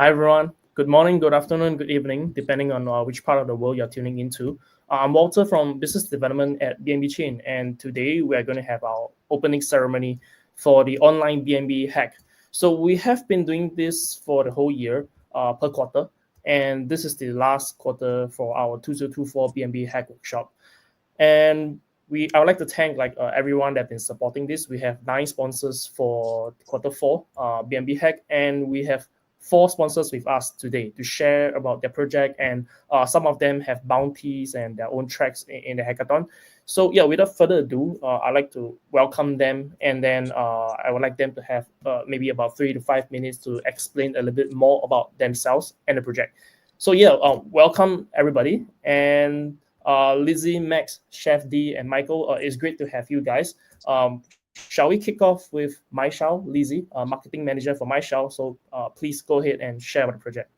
Hi, everyone. Good morning, good afternoon, good evening, depending on which part of the world you're tuning into. I'm Walter from Business Development at BNB Chain, and today we are going to have our opening ceremony for the online BNB hack. So we have been doing this for the whole year per quarter, and this is the last quarter for our 2024 BNB hack workshop. And I would like to thank everyone that's been supporting this. We have 9 sponsors for quarter 4 BNB hack, and we have 4 sponsors with us today to share about their project, and some of them have bounties and their own tracks in the hackathon. So yeah, without further ado, I'd like to welcome them, and then I would like them to have maybe about 3 to 5 minutes to explain a little bit more about themselves and the project. So yeah, welcome everybody, and Lizzie, Max, Chef D, and Michael, it's great to have you guys. Shall we kick off with Maishao, Lizzie, marketing manager for Maishao? So please go ahead and share about the project.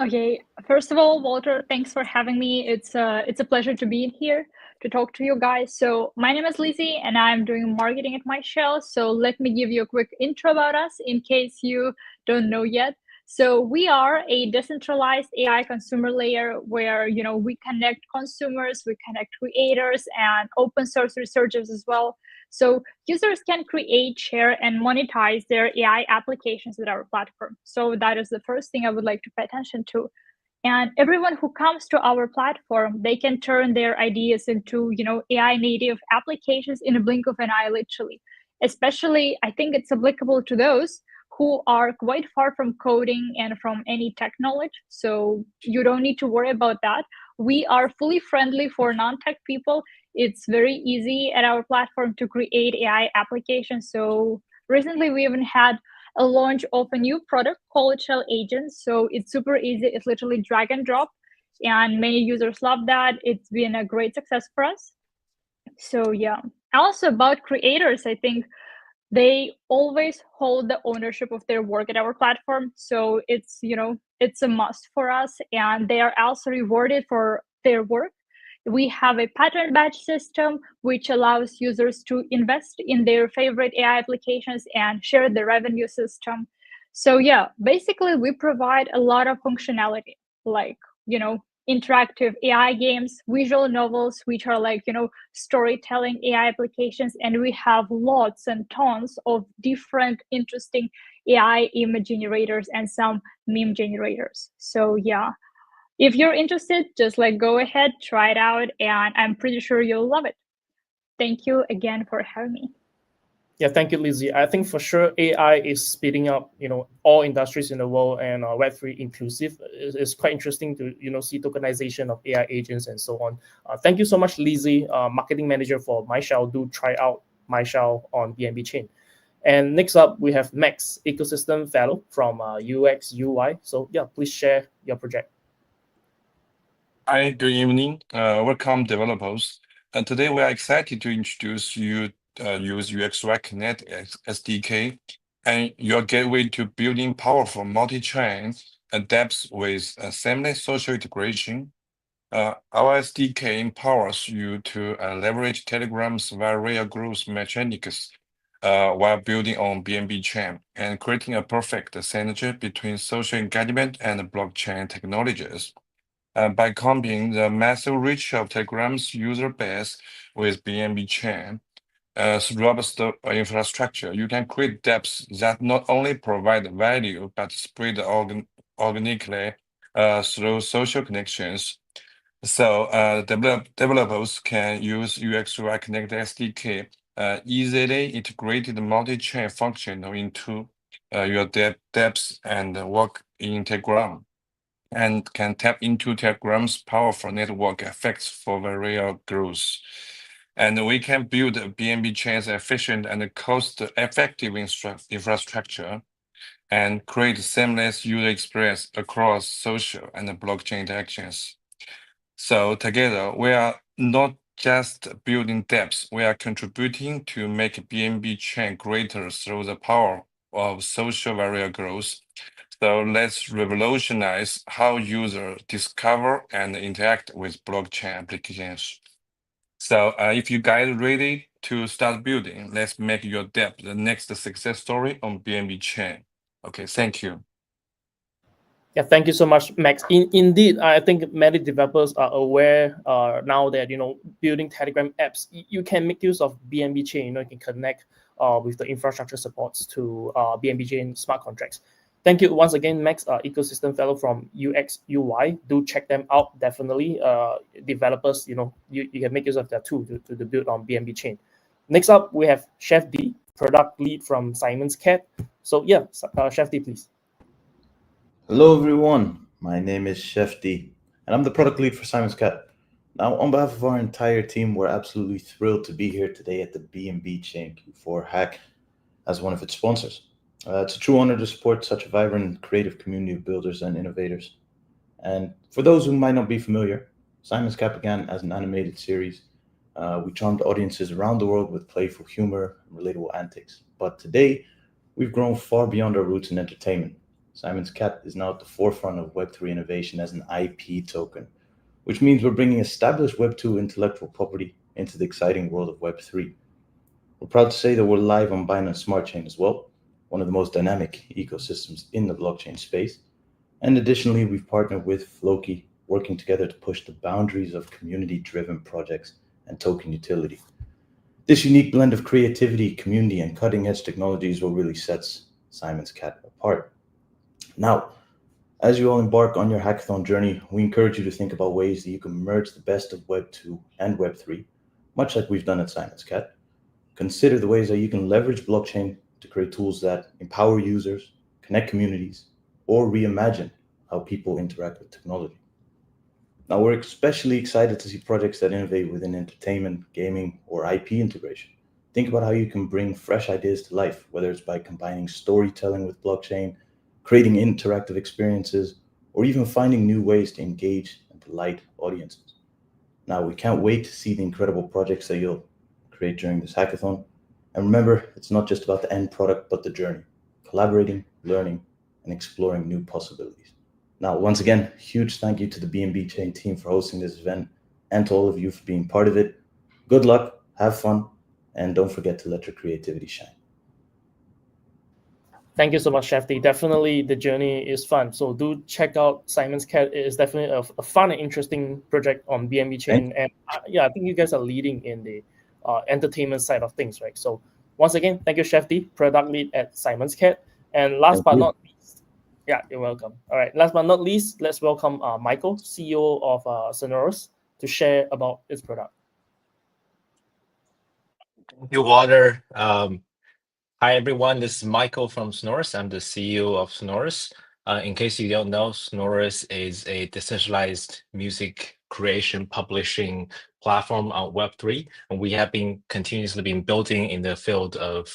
Okay, first of all, Walter, thanks for having me. It's a pleasure to be here to talk to you guys. So my name is Lizzie, and I'm doing marketing at Maishao. So let me give you a quick intro about us in case you don't know yet. So we are a decentralized AI consumer layer where we connect consumers, we connect creators, and open source researchers as well. So users can create, share, and monetize their AI applications with our platform. So that is the first thing I would like to pay attention to. And everyone who comes to our platform, they can turn their ideas into AI native applications in a blink of an eye, literally. Especially, I think it's applicable to those who are quite far from coding and from any tech knowledge. So you don't need to worry about that. We are fully friendly for non-tech people. It's very easy at our platform to create AI applications. So recently we even had a launch of a new product called Shell Agents. So it's super easy. It's literally drag and drop. And many users love that. It's been a great success for us. So yeah. Also about creators, I think they always hold the ownership of their work at our platform. So it's a must for us, and they are also rewarded for their work. We have a pattern badge system which allows users to invest in their favorite AI applications and share the revenue system. So yeah, basically we provide a lot of functionality, like interactive AI games, visual novels, which are like, storytelling AI applications. And we have lots and tons of different interesting AI image generators and some meme generators. So yeah, if you're interested, just go ahead, try it out, and I'm pretty sure you'll love it. Thank you again for having me. Yeah, thank you, Lizzie. I think for sure AI is speeding up, all industries in the world, and Web3 inclusive. It's quite interesting to, see tokenization of AI agents and so on. Thank you so much, Lizzie, marketing manager for Maishao. Do try out Maishao on BNB Chain. And next up, we have Max, ecosystem fellow from UX UI. So yeah, please share your project. Hi, good evening. Welcome, developers. Today we are excited to introduce you use UX Connect SDK and your gateway to building powerful multi-chain dApps with seamless social integration. Our SDK empowers you to leverage Telegram's viral growth mechanics while building on BNB Chain and creating a perfect synergy between social engagement and blockchain technologies. By combining the massive reach of Telegram's user base with BNB Chain, robust infrastructure, you can create dApps that not only provide value but spread organically through social connections. So developers can use UX Connect SDK easily integrated multi-chain function into your dApps and work in Telegram, and can tap into Telegram's powerful network effects for viral growth. And we can build BNB Chain's efficient and cost-effective infrastructure and create seamless user experience across social and blockchain interactions. So together, we are not just building dApps, we are contributing to make BNB Chain greater through the power of social viral growth. So let's revolutionize how users discover and interact with blockchain applications. So if you guys ready, to start building. Let's make your debt the next success story on BNB Chain. Okay, thank you. Yeah, thank you so much, Max. Indeed, I think many developers are aware now that building Telegram apps, you can make use of BNB Chain. You can connect with the infrastructure supports to BNB Chain smart contracts. Thank you once again, Max, ecosystem fellow from UX UI. Do check them out, definitely. Developers, you can make use of that tool to build on BNB Chain. Next up, we have Chef D, product lead from Simon's Cat. So yeah, Chef D, please. Hello, everyone. My name is Chef D, and I'm the product lead for Simon's Cat. Now, on behalf of our entire team, we're absolutely thrilled to be here today at the BNB Chain Q4 Hack as one of its sponsors. It's a true honor to support such a vibrant, creative community of builders and innovators. And for those who might not be familiar, Simon's Cat began as an animated series. We charmed audiences around the world with playful humor and relatable antics. But today, we've grown far beyond our roots in entertainment. Simon's Cat is now at the forefront of Web3 innovation as an IP token, which means we're bringing established Web2 intellectual property into the exciting world of Web3. We're proud to say that we're live on Binance Smart Chain as well, one of the most dynamic ecosystems in the blockchain space. And additionally, we've partnered with Floki, working together to push the boundaries of community-driven projects and token utility. This unique blend of creativity, community, and cutting-edge technology is what really sets Simon's Cat apart. Now, as you all embark on your hackathon journey, we encourage you to think about ways that you can merge the best of Web 2 and Web 3, much like we've done at Simon's Cat. Consider the ways that you can leverage blockchain to create tools that empower users, connect communities, or reimagine how people interact with technology. Now, we're especially excited to see projects that innovate within entertainment, gaming, or IP integration. Think about how you can bring fresh ideas to life, whether it's by combining storytelling with blockchain, creating interactive experiences, or even finding new ways to engage and delight audiences. Now, we can't wait to see the incredible projects that you'll create during this hackathon. And remember, it's not just about the end product, but the journey, collaborating, learning, and exploring new possibilities. Now, once again, huge thank you to the BNB Chain team for hosting this event and to all of you for being part of it. Good luck, have fun, and don't forget to let your creativity shine. Thank you so much, Chef D. Definitely, the journey is fun. So do check out Simon's Cat. It is definitely a fun and interesting project on BNB Chain. And I think you guys are leading in the entertainment side of things, right? So once again, thank you, Chef D, product lead at Simon's Cat. And last but not least, yeah, you're welcome. All right, last but not least, let's welcome Michael, CEO of Sonorous, to share about its product. Thank you, Walter. Hi, everyone. This is Michael from Sonorous. I'm the CEO of Sonorous. In case you don't know, Sonorous is a decentralized music creation publishing platform on Web3. And we have been continuously been building in the field of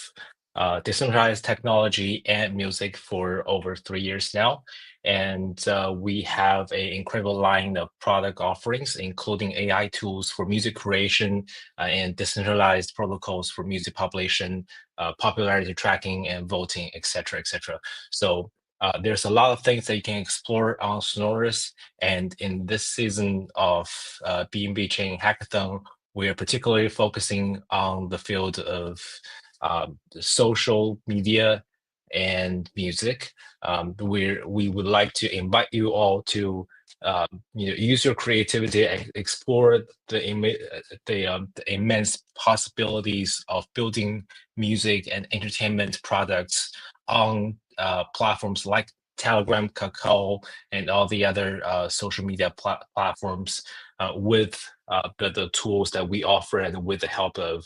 decentralized technology and music for over 3 years now. And we have an incredible line of product offerings, including AI tools for music creation and decentralized protocols for music publication, popularity tracking and voting, etc., etc. So there's a lot of things that you can explore on Sonorous. And in this season of BNB Chain Hackathon, we are particularly focusing on the field of social media and music. We would like to invite you all to use your creativity and explore the immense possibilities of building music and entertainment products on platforms like Telegram, Kakao, and all the other social media platforms with the tools that we offer and with the help of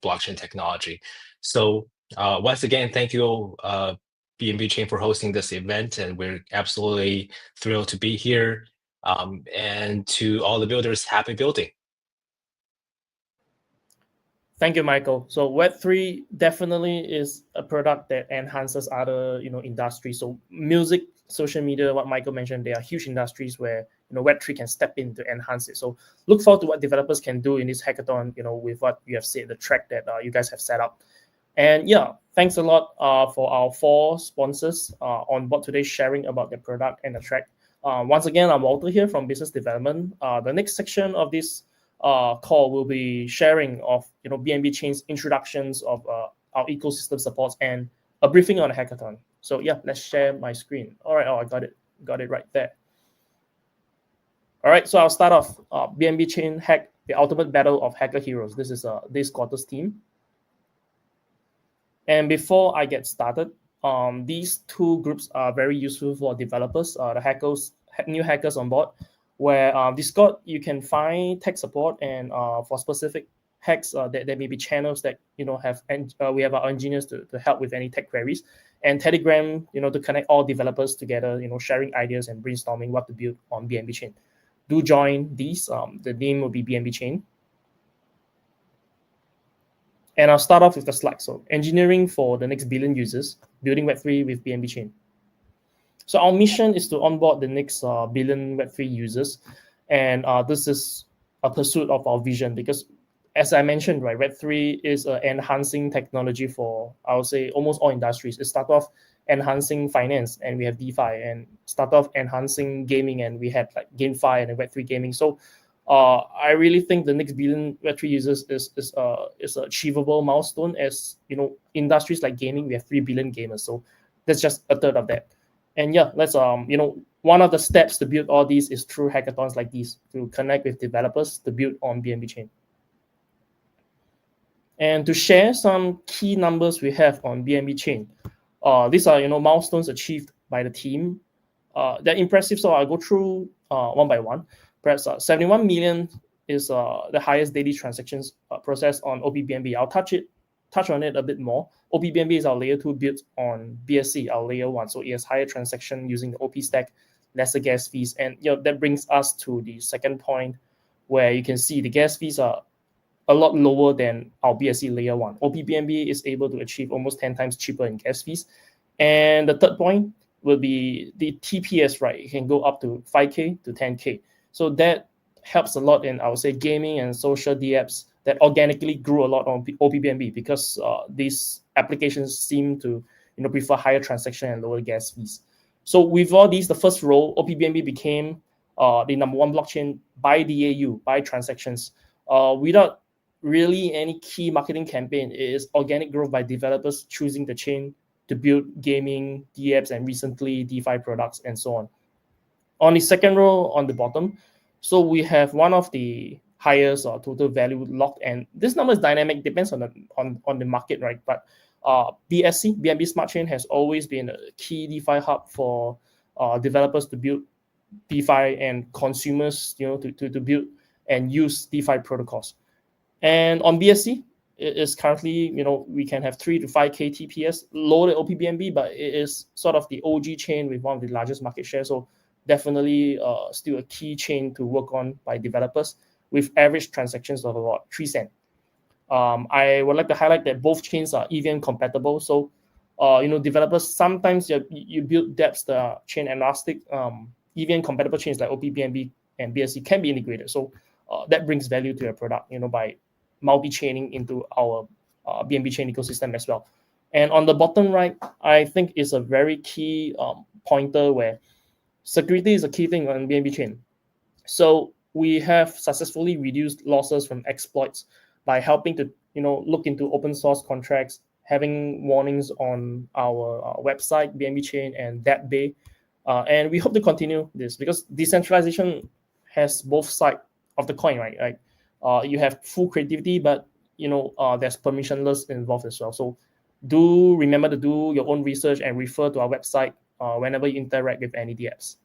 blockchain technology. So once again, thank you, BNB Chain, for hosting this event, and we're absolutely thrilled to be here. And to all the builders, happy building. Thank you, Michael. So Web3 definitely is a product that enhances other, industries. So music, social media, what Michael mentioned, they are huge industries where Web3 can step in to enhance it. So look forward to what developers can do in this hackathon, with what you have said, the track that you guys have set up. And yeah, thanks a lot for our 4 sponsors on board today sharing about their product and the track. Once again, I'm Walter here from Business Development. The next section of this call will be sharing of BNB Chain's introductions of our ecosystem supports and a briefing on a hackathon. So yeah, let's share my screen. All right, I got it right there. All right, so I'll start off BNB Chain Hack, the ultimate battle of hacker heroes. This is this quarter's team. And before I get started, these two groups are very useful for developers, the hackers, new hackers on board, where Discord, you can find tech support, and for specific hacks, there may be channels that have, and we have our engineers to help with any tech queries, and Telegram, to connect all developers together, sharing ideas and brainstorming what to build on BNB Chain. Do join these. The name will be BNB Chain. And I'll start off with the slide. So engineering for the next billion users, building Web3 with BNB Chain. So our mission is to onboard the next billion Web3 users. And this is a pursuit of our vision because, as I mentioned, right, Web3 is an enhancing technology for, I would say, almost all industries. It started off enhancing finance, and we have DeFi, and start off enhancing gaming, and we have like GameFi and Web3 gaming. So I really think the next billion Web3 users is an achievable milestone. As industries like gaming, we have 3 billion gamers, so that's just a third of that. And yeah, let's one of the steps to build all these is through hackathons like these to connect with developers to build on BNB Chain. And to share some key numbers we have on BNB Chain, these are milestones achieved by the team. They're impressive, so I'll go through one by one. Perhaps 71 million is the highest daily transactions processed on OPBNB. I'll touch on it a bit more. OPBNB is our layer 2 built on BSC, our layer 1. So it has higher transaction using the OP stack, lesser gas fees. And that brings us to the second point where you can see the gas fees are a lot lower than our BSC layer 1. OPBNB is able to achieve almost 10 times cheaper in gas fees. And the third point will be the TPS, right? It can go up to 5K to 10K. So that helps a lot in, I would say, gaming and social DApps that organically grew a lot on OPBNB because these applications seem to prefer higher transaction and lower gas fees. So with all these, the first row, OPBNB became the number 1 blockchain by DAU, by transactions, without really any key marketing campaign. It is organic growth by developers choosing the chain to build gaming, DApps, and recently DeFi products and so on. On the second row on the bottom, so we have one of the highest total value locked, and this number is dynamic, depends on the market, right? But BSC, BNB Smart Chain, has always been a key DeFi hub for developers to build DeFi and consumers, to build and use DeFi protocols. And on BSC, it is currently, we can have 3 to 5K TPS, lower than OPBNB, but it is sort of the OG chain with one of the largest market share. So definitely still a key chain to work on by developers with average transactions of about 3 cents. I would like to highlight that both chains are EVM compatible. So, developers, sometimes you build dApps that are chain agnostic. EVM compatible chains like OPBNB and BSC can be integrated. So that brings value to your product, by multi-chaining into our BNB Chain ecosystem as well. And on the bottom right, I think is a very key pointer where security is a key thing on BNB Chain. So we have successfully reduced losses from exploits by helping to look into open source contracts, having warnings on our website, BNB Chain and dApp Bay. And we hope to continue this because decentralization has both sides of the coin, right? You have full creativity, but there's permissionless involved as well. So do remember to do your own research and refer to our website whenever you interact with any DApps.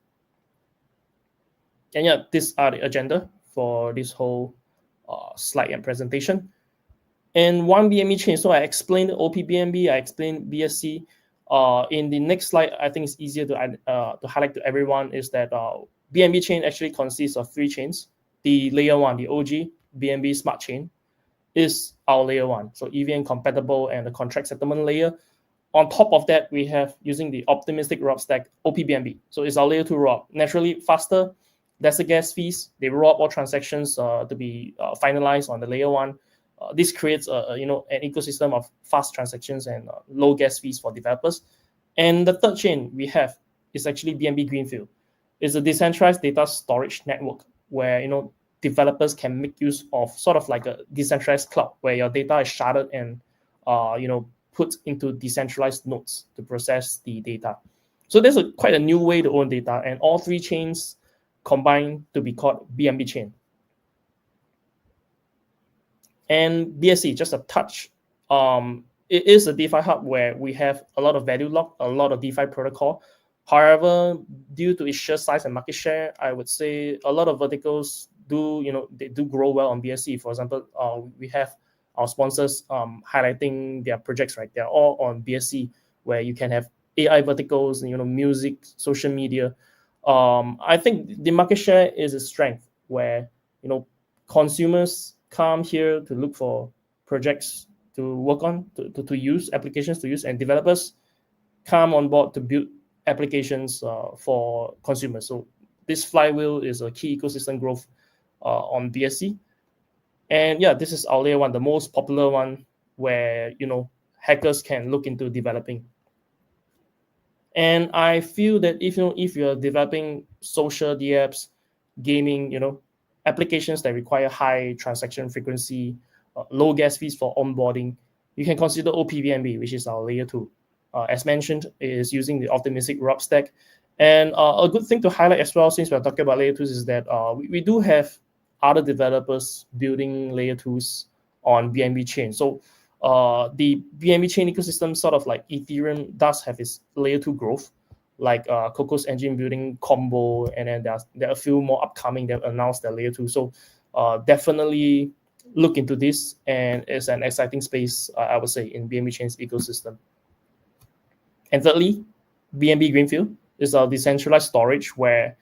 And yeah, these are the agenda for this whole slide and presentation. And one BNB chain. So I explained OPBNB, I explained BSC. In the next slide, I think it's easier to highlight to everyone is that BNB chain actually consists of 3 chains. The layer 1, the OG BNB Smart Chain, is our layer 1. So EVM compatible and the contract settlement layer. On top of that, we have using the optimistic rob stack OPBNB. So it's our layer 2 rob. Naturally faster, lesser gas fees. They rob all transactions to be finalized on the layer 1. This creates an ecosystem of fast transactions and low gas fees for developers. And the third chain we have is actually BNB Greenfield. It's a decentralized data storage network where developers can make use of sort of like a decentralized cloud where your data is sharded and put into decentralized nodes to process the data. So there's quite a new way to own data, and all three chains combine to be called BNB Chain. And BSC, just a touch, it is a DeFi hub where we have a lot of value lock, a lot of DeFi protocol. However, due to its sheer size and market share, I would say a lot of verticals they do grow well on BSC. For example, we have our sponsors highlighting their projects, right? They're all on BSC, where you can have AI verticals, music, social media. I think the market share is a strength where consumers come here to look for projects to work on, to use, applications to use, and developers come on board to build applications for consumers. So this flywheel is a key ecosystem growth on BSC. And yeah, this is our layer one, the most popular one, where hackers can look into developing. And I feel that if you're developing social apps, gaming, applications that require high transaction frequency, low gas fees for onboarding, you can consider OPBNB, which is our layer two. As mentioned, it is using the optimistic ROP stack. And a good thing to highlight as well, since we're talking about layer twos, is that we do have other developers building layer twos on BNB Chain. So the BNB Chain ecosystem, sort of like Ethereum, does have its layer two growth, like Coco's engine building Combo, and then there are a few more upcoming that announced their layer two. So definitely look into this, and it's an exciting space, I would say, in BNB Chain's ecosystem. And thirdly, BNB Greenfield is a decentralized storage where,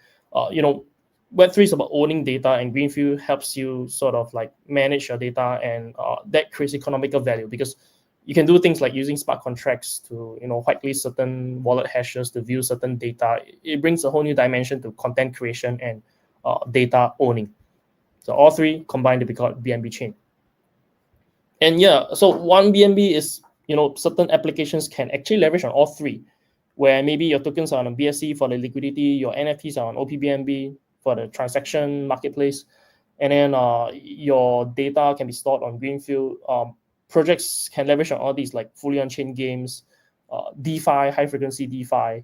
Web3 is about owning data, and Greenfield helps you sort of like manage your data, and that creates economical value because you can do things like using smart contracts to, whitelist certain wallet hashes to view certain data. It brings a whole new dimension to content creation and data owning. So all three combined to be called BNB Chain. And yeah, so one BNB is, certain applications can actually leverage on all three, where maybe your tokens are on BSC for the liquidity, your NFTs are on OPBNB for the transaction marketplace, and then your data can be stored on Greenfield. Projects can leverage on all these, like fully on-chain games, DeFi, high-frequency DeFi,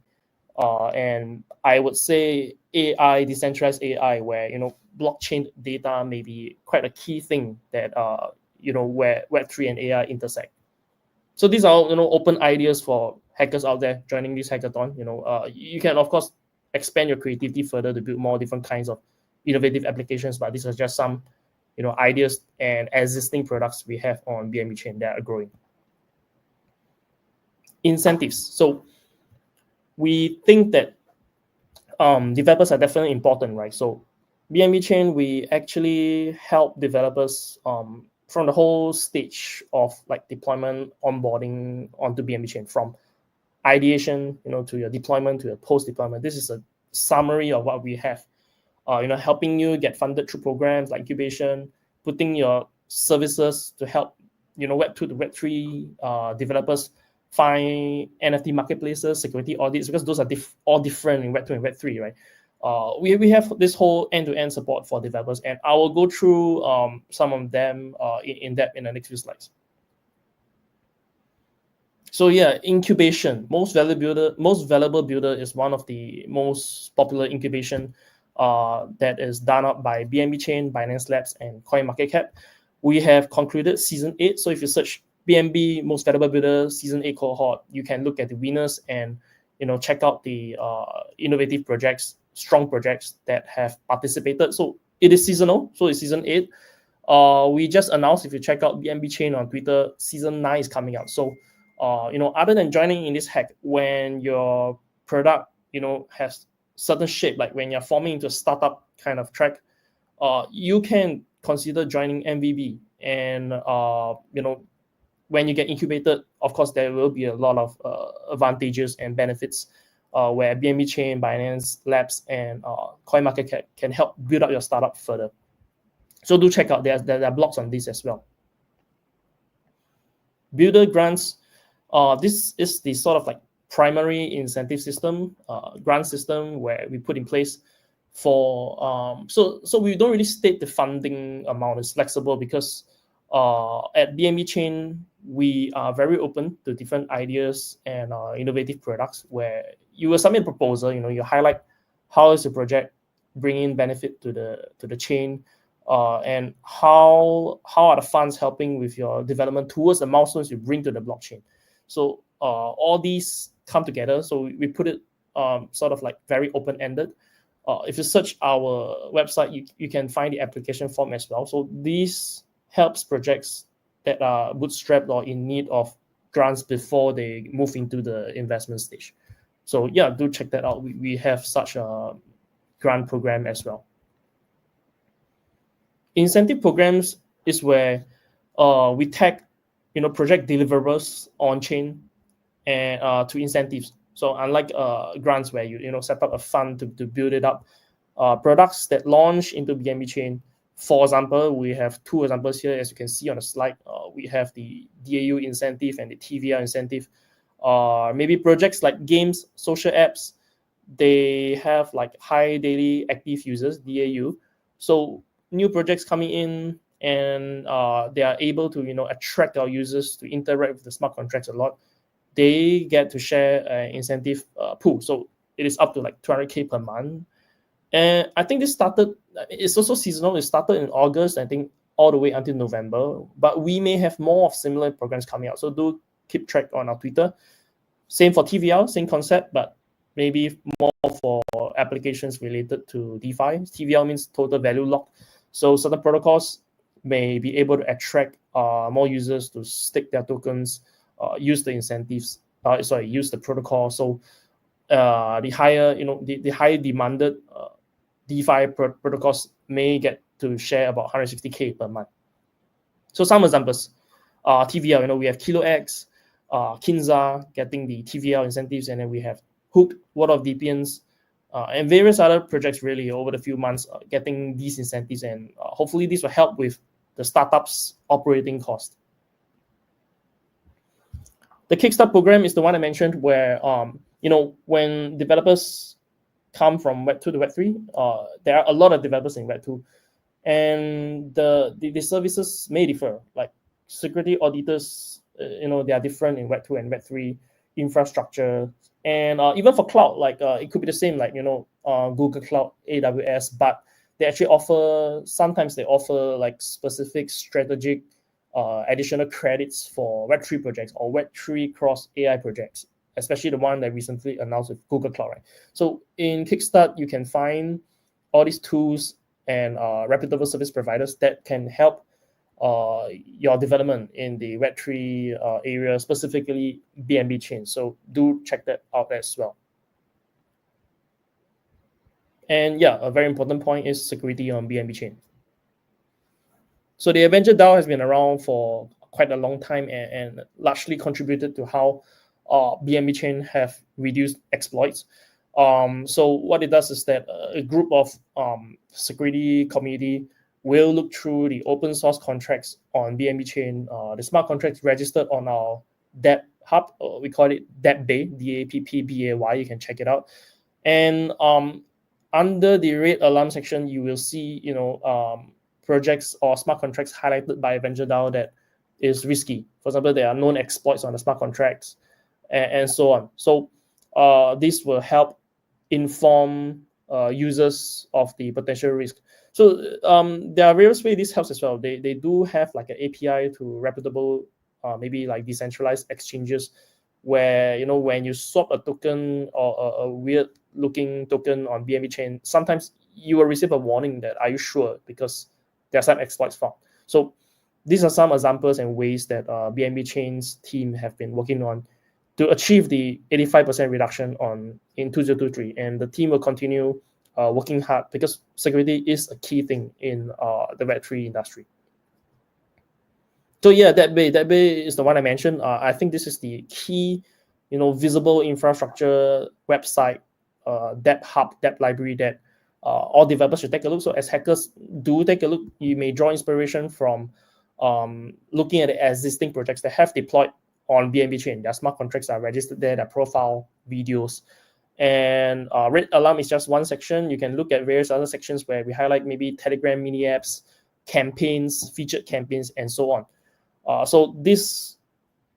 and I would say AI, decentralized AI, where blockchain data may be quite a key thing that where Web3 and AI intersect. So these are open ideas for hackers out there joining this hackathon. You can of course expand your creativity further to build more different kinds of innovative applications, but these are just some ideas and existing products we have on BNB Chain that are growing. Incentives. So we think that developers are definitely important, right? So BNB Chain, we actually help developers from the whole stage of like deployment, onboarding onto BNB Chain, from ideation, to your deployment, to your post-deployment. This is a summary of what we have. Helping you get funded through programs like incubation, putting your services to help, Web2 to Web3 developers find NFT marketplaces, security audits, because those are all different in Web2 and Web3, right? We have this whole end-to-end support for developers, and I will go through some of them in depth in the next few slides. So yeah, incubation, most valuable builder is one of the most popular incubation that is done up by BNB Chain, Binance Labs, and CoinMarketCap. We have concluded season 8. So if you search BNB most valuable builder season 8 cohort, you can look at the winners and check out the innovative projects, strong projects that have participated. So it is seasonal. So it's season 8. We just announced, if you check out BNB Chain on Twitter, season 9 is coming out. So other than joining in this hack, when your product has certain shape, like when you're forming into a startup kind of track, you can consider joining MVB. And when you get incubated, of course there will be a lot of advantages and benefits where BNB Chain, Binance Labs, and CoinMarketCap can help build up your startup further. So do check out, there are blogs on this as well. Builder grants. This is the sort of like primary incentive system, grant system, where we put in place for so we don't really state the funding amount. It's flexible because at BNB Chain we are very open to different ideas and innovative products where you will submit a proposal. You highlight how is the project bringing benefit to the chain, and how are the funds helping with your development towards the milestones you bring to the blockchain. So all these come together. So we put it sort of like very open-ended. If you search our website, you can find the application form as well. So this helps projects that are bootstrapped or in need of grants before they move into the investment stage. So yeah, do check that out. We have such a grant program as well. Incentive programs is where we tag project deliverables on chain and to incentives. So unlike grants where you set up a fund to build it up, products that launch into BNB Chain, for example, we have two examples here, as you can see on the slide. We have the DAU incentive and the TVL incentive. Maybe projects like games, social apps, they have like high daily active users, DAU. So new projects coming in and they are able to attract our users to interact with the smart contracts a lot. They get to share an incentive pool. So it is up to like 200K per month. And I think this started, it's also seasonal. It started in August, I think, all the way until November. But we may have more of similar programs coming out. So do keep track on our Twitter. Same for TVL, same concept, but maybe more for applications related to DeFi. TVL means total value locked. So certain protocols may be able to attract more users to stake their tokens, use the incentives, use the protocol. So the higher, the high demanded DeFi protocols may get to share about 160K per month. So some examples, TVL, we have KiloX, Kinza getting the TVL incentives, and then we have Hook, World of DPNs, and various other projects really over the few months getting these incentives, and hopefully this will help with the startup's operating cost. The Kickstart program is the one I mentioned where, when developers come from Web 2 to Web 3, there are a lot of developers in Web 2, and the services may differ. Like security auditors, they are different in Web 2 and Web 3, infrastructure, and even for cloud, like it could be the same, like Google Cloud, AWS, but they actually sometimes they offer like specific strategic additional credits for Web3 projects or Web3 cross AI projects, especially the one that recently announced with Google Cloud, right? So in Kickstart, you can find all these tools and reputable service providers that can help your development in the Web3 area, specifically BNB Chain. So do check that out as well. And yeah, a very important point is security on BNB Chain. So the Avenger DAO has been around for quite a long time and largely contributed to how BNB Chain have reduced exploits. So what it does is that a group of security community will look through the open source contracts on BNB Chain, the smart contracts registered on our DApp hub. We call it DApp Bay, DAPPBAY. You can check it out. And under the red alarm section, you will see, projects or smart contracts highlighted by Avenger DAO that is risky. For example, there are known exploits on the smart contracts and so on. So this will help inform users of the potential risk. So there are various ways this helps as well. They do have like an API to reputable, maybe like decentralized exchanges where, when you swap a token or a weird looking token on BNB Chain, sometimes you will receive a warning that, are you sure? Because there are some exploits found. So these are some examples and ways that BNB Chain's team have been working on to achieve the 85% reduction in 2023. And the team will continue working hard because security is a key thing in the Web3 industry. So yeah, DApp Bay is the one I mentioned. I think this is the key, visible infrastructure website, DApp hub, DApp library that all developers should take a look. So as hackers, do take a look. You may draw inspiration from looking at the existing projects that have deployed on BNB Chain. Their smart contracts are registered there, their profile, videos. And red alarm is just one section. You can look at various other sections where we highlight maybe Telegram mini apps, campaigns, featured campaigns, and so on. So this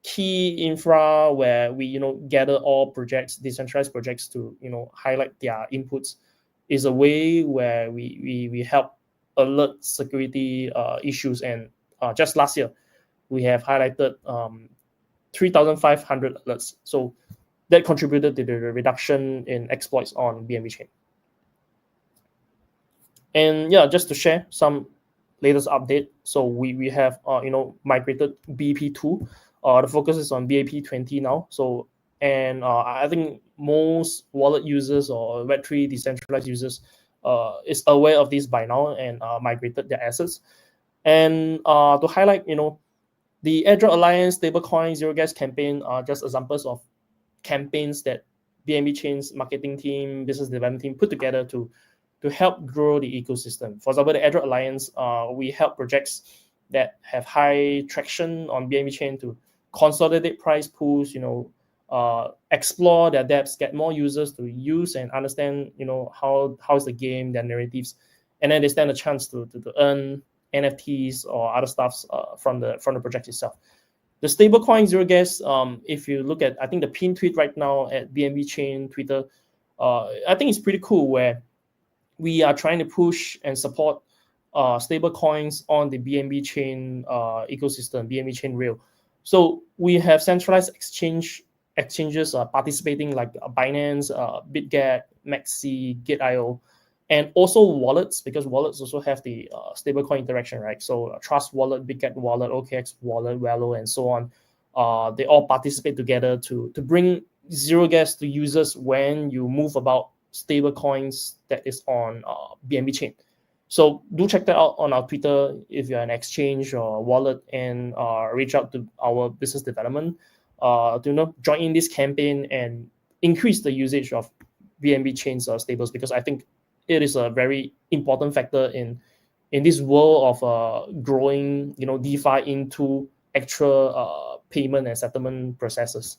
key infra where we gather all projects, decentralized projects, to highlight their inputs, is a way where we help alert security issues. And just last year we have highlighted 3,500 alerts. So that contributed to the reduction in exploits on BNB Chain. And yeah, just to share some latest update. So we have migrated BEP2. The focus is on BEP20 now. So I think most wallet users or Web3 decentralized users is aware of this by now and migrated their assets. And to highlight, the Airdrop Alliance stablecoin zero gas campaign are just examples of campaigns that BNB Chain's marketing team, business development team put together to help grow the ecosystem. For example, the Airdrop Alliance, we help projects that have high traction on BNB Chain to consolidate price pools, explore their depths, get more users to use and understand, how's the game, their narratives, and then they stand a chance to earn NFTs or other stuffs from the project itself. The stablecoin zero gas, if you look at, I think the pinned tweet right now at BNB Chain Twitter, I think it's pretty cool, where we are trying to push and support stable coins on the BNB Chain ecosystem, BNB Chain rail. So we have centralized exchanges participating, like Binance, BitGet, Maxi, Gate.io, and also wallets, because wallets also have the stablecoin interaction, right? So Trust Wallet, BitGet Wallet, OKX Wallet, Velo, and so on. They all participate together to bring zero gas to users when you move about stable coins that is on BNB Chain. So do check that out on our Twitter if you're an exchange or wallet, and reach out to our business development to join in this campaign and increase the usage of BNB Chain's stables, because I think it is a very important factor in this world of growing DeFi into actual payment and settlement processes.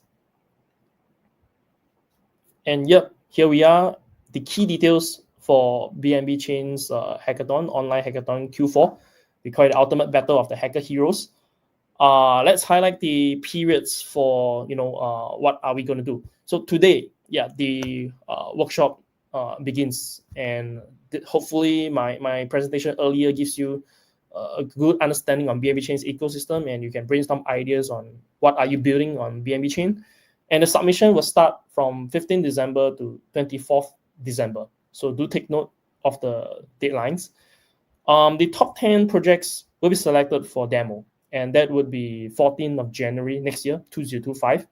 And yep, here we are, the key details for BNB Chain's hackathon, online hackathon Q4. We call it the ultimate battle of the hacker heroes. Let's highlight the periods for what are we going to do. So today, the workshop begins, and hopefully my presentation earlier gives you a good understanding on BNB Chain's ecosystem, and you can brainstorm ideas on what are you building on BNB Chain. And the submission will start from 15 December to 24th December. So do take note of the deadlines. The top 10 projects will be selected for demo, and that would be 14th of January next year, 2025.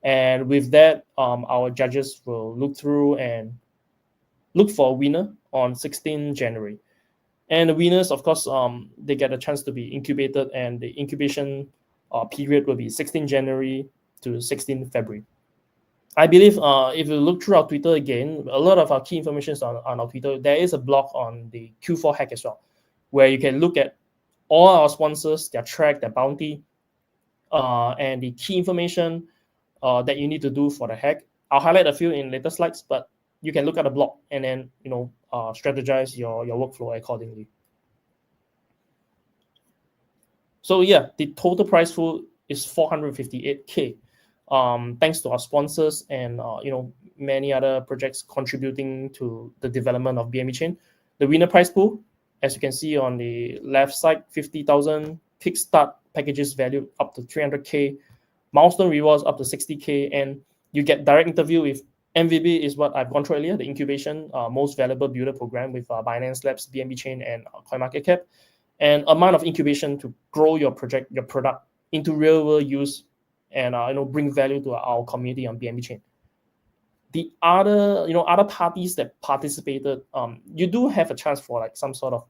And with that, our judges will look through and look for a winner on 16 January. And the winners, of course, they get a chance to be incubated, and the incubation period will be 16 January to 16 February. I believe if you look through our Twitter again, a lot of our key information is on our Twitter. There is a blog on the Q4 hack as well, where you can look at all our sponsors, their track, their bounty, and the key information that you need to do for the hack. I'll highlight a few in later slides, but you can look at the blog and then strategize your workflow accordingly. So yeah, the total prize pool is 458K. Thanks to our sponsors and many other projects contributing to the development of BNB Chain. The winner prize pool, as you can see on the left side, 50,000, kickstart packages valued up to 300K, milestone rewards up to 60K, and you get direct interview with MVB, is what I've gone through earlier, the incubation most valuable builder program with Binance Labs, BNB Chain, and CoinMarketCap, and amount of incubation to grow your project, your product into real world use, and bring value to our community on BNB Chain. The other parties that participated, you do have a chance for like some sort of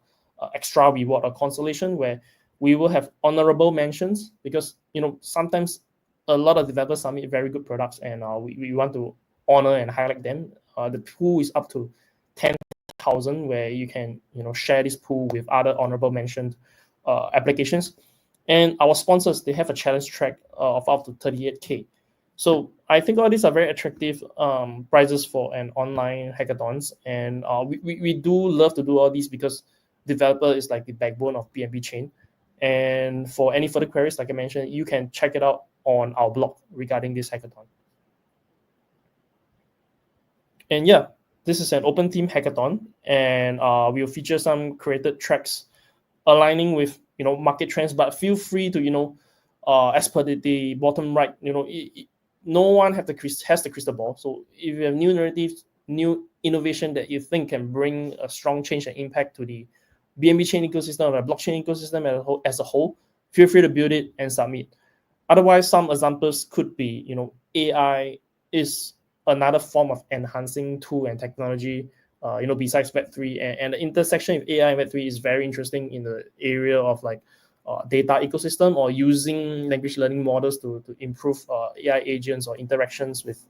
extra reward or consolation, where we will have honorable mentions, because sometimes a lot of developers submit very good products, and we want to honor and highlight them. The pool is up to 10,000, where you can share this pool with other honorable mentioned applications. And our sponsors, they have a challenge track of up to 38K. So I think all these are very attractive prizes for an online hackathons, and we do love to do all these because developer is like the backbone of BNB Chain. And for any further queries, like I mentioned, you can check it out on our blog regarding this hackathon. And yeah, this is an open team hackathon, and we'll feature some created tracks aligning with market trends. But feel free to as per the bottom right, no one has the crystal ball. So if you have new narratives, new innovation that you think can bring a strong change and impact to the BNB chain ecosystem or the blockchain ecosystem as a whole, feel free to build it and submit. Otherwise, some examples could be, AI is another form of enhancing tool and technology, besides Web3. And the intersection of AI and Web3 is very interesting in the area of like data ecosystem or using language learning models to improve AI agents or interactions with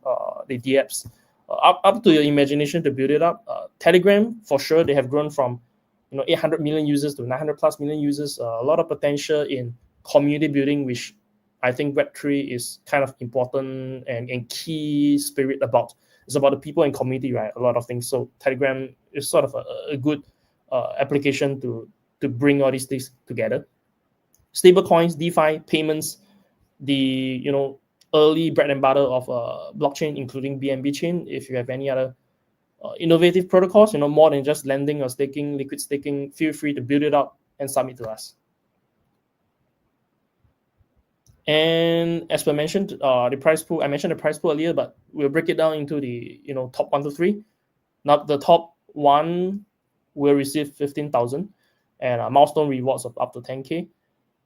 the dApps. Up to your imagination to build it up. Telegram, for sure, they have grown from 800 million users to 900 plus million users. A lot of potential in community building, which I think Web3 is kind of important and key spirit about. It's about the people and community, right? A lot of things. So Telegram is sort of a good application to bring all these things together. Stable coins, DeFi, payments, the early bread and butter of blockchain, including BNB Chain. If you have any other innovative protocols, more than just lending or staking, liquid staking, feel free to build it up and submit to us. And as we mentioned, the prize pool, I mentioned the prize pool earlier, but we'll break it down into the top 1 to 3. Now the top one will receive 15,000 and milestone rewards of up to 10K.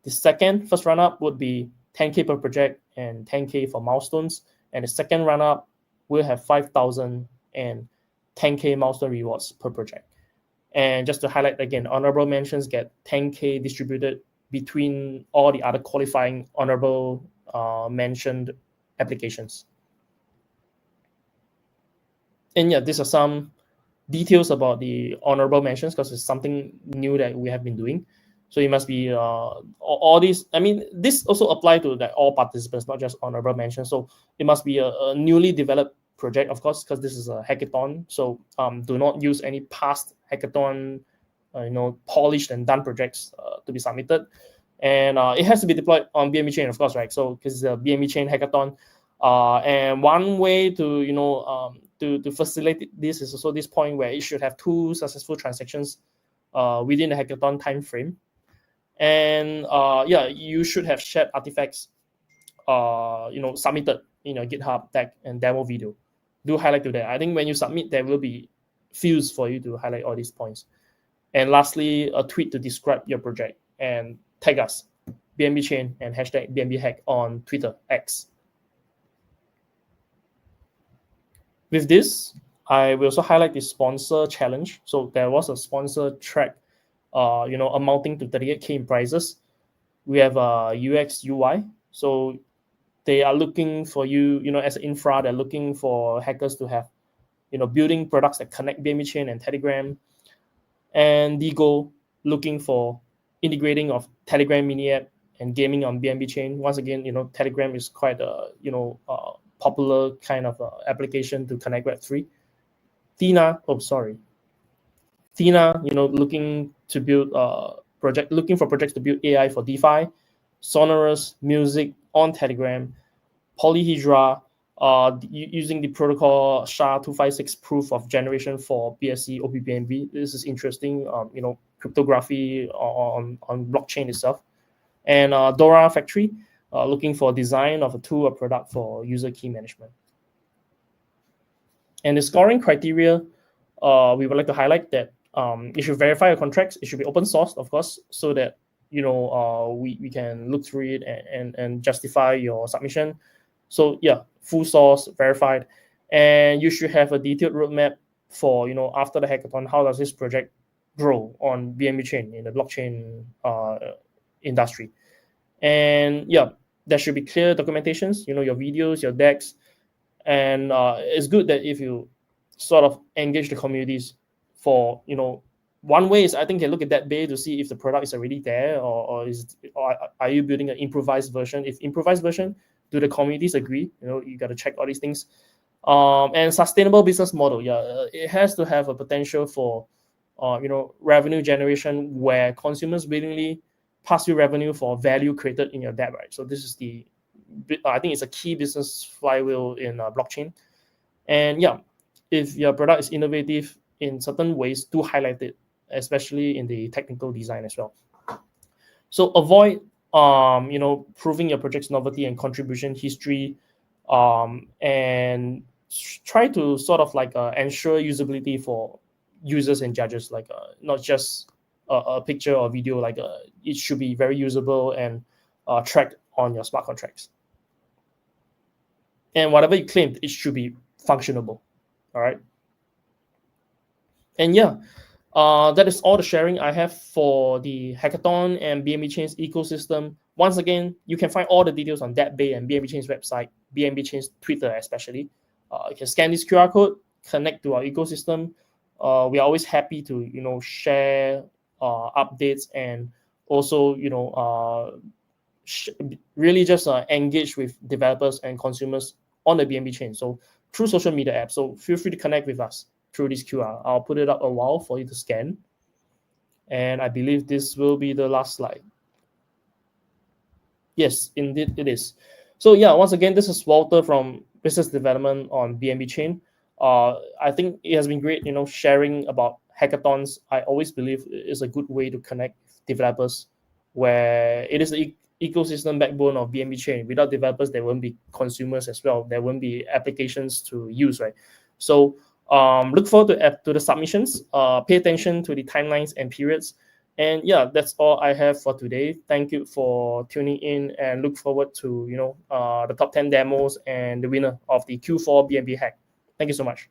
The first run-up would be 10K per project and 10K for milestones. And the second run-up will have 5,000 and 10K milestone rewards per project. And just to highlight again, honorable mentions get 10K distributed between all the other qualifying honorable mentioned applications. And yeah, these are some details about the honorable mentions because it's something new that we have been doing. So it must be all these. I mean, this also apply to all participants, not just honorable mentions. So it must be a newly developed project, of course, because this is a hackathon. So do not use any past hackathon, polished and done projects to be submitted. And it has to be deployed on BNB Chain, of course, right? So because it's a BNB Chain hackathon, and one way to to facilitate this is also this point where it should have 2 successful transactions within the hackathon time frame. And yeah, you should have shared artifacts submitted in your GitHub tag and demo video. Do highlight to that. I think when you submit, there will be fields for you to highlight all these points. And lastly, a tweet to describe your project and tag us, BNB Chain and hashtag BNB Hack on Twitter, X. With this, I will also highlight the sponsor challenge. So there was a sponsor track, amounting to 38K in prizes. We have UX UI. So they are looking for you, as an infra, they're looking for hackers to have, building products that connect BNB Chain and Telegram. And Digo looking for integrating of Telegram mini app and gaming on BNB Chain. Once again, Telegram is quite a, popular kind of application to connect Web3. Thina, looking to build looking for projects to build AI for DeFi. Sonorous Music on Telegram. Polyhedra, using the protocol SHA-256 proof of generation for BSC OPBNB. This is interesting, cryptography on blockchain itself. And Dora Factory, looking for design of a tool or product for user key management. And the scoring criteria, we would like to highlight that you should verify your contracts. It should be open sourced, of course, so that we can look through it and justify your submission. So yeah, full source, verified, and you should have a detailed roadmap for after the hackathon, how does this project grow on BNB Chain in the blockchain industry. And yeah, there should be clear documentations, your videos, your decks, and it's good that if you sort of engage the communities for one way is I think you look at that bay to see if the product is already there or are you building an improvised version. If improvised version, do the communities agree? You got to check all these things. And sustainable business model. It has to have a potential for revenue generation where consumers willingly pass you revenue for value created in your debt, right? So this is I think it's a key business flywheel in blockchain. And if your product is innovative in certain ways, do highlight it, especially in the technical design as well. So avoid proving your project's novelty and contribution history, and try to sort of like ensure usability for users and judges, like not just a picture or video, like it should be very usable and tracked on your smart contracts. And whatever you claimed, it should be functionable. All right. And that is all the sharing I have for the hackathon and BNB Chain's ecosystem. Once again, you can find all the details on DAppBay and BNB Chain's website, BNB Chain's Twitter especially. You can scan this QR code, connect to our ecosystem. We are always happy to share updates and also really just engage with developers and consumers on the BNB Chain. So through social media apps. So feel free to connect with us through this QR. I'll put it up a while for you to scan. And I believe this will be the last slide. Yes, indeed it is. So once again, this is Walter from Business Development on BNB Chain. I think it has been great, sharing about hackathons. I always believe it's a good way to connect developers, where it is the ecosystem backbone of BNB Chain. Without developers, there won't be consumers as well. There won't be applications to use, right? So look forward to the submissions. Pay attention to the timelines and periods. And that's all I have for today. Thank you for tuning in, and look forward to the top 10 demos and the winner of the Q4 BNB hack. Thank you so much.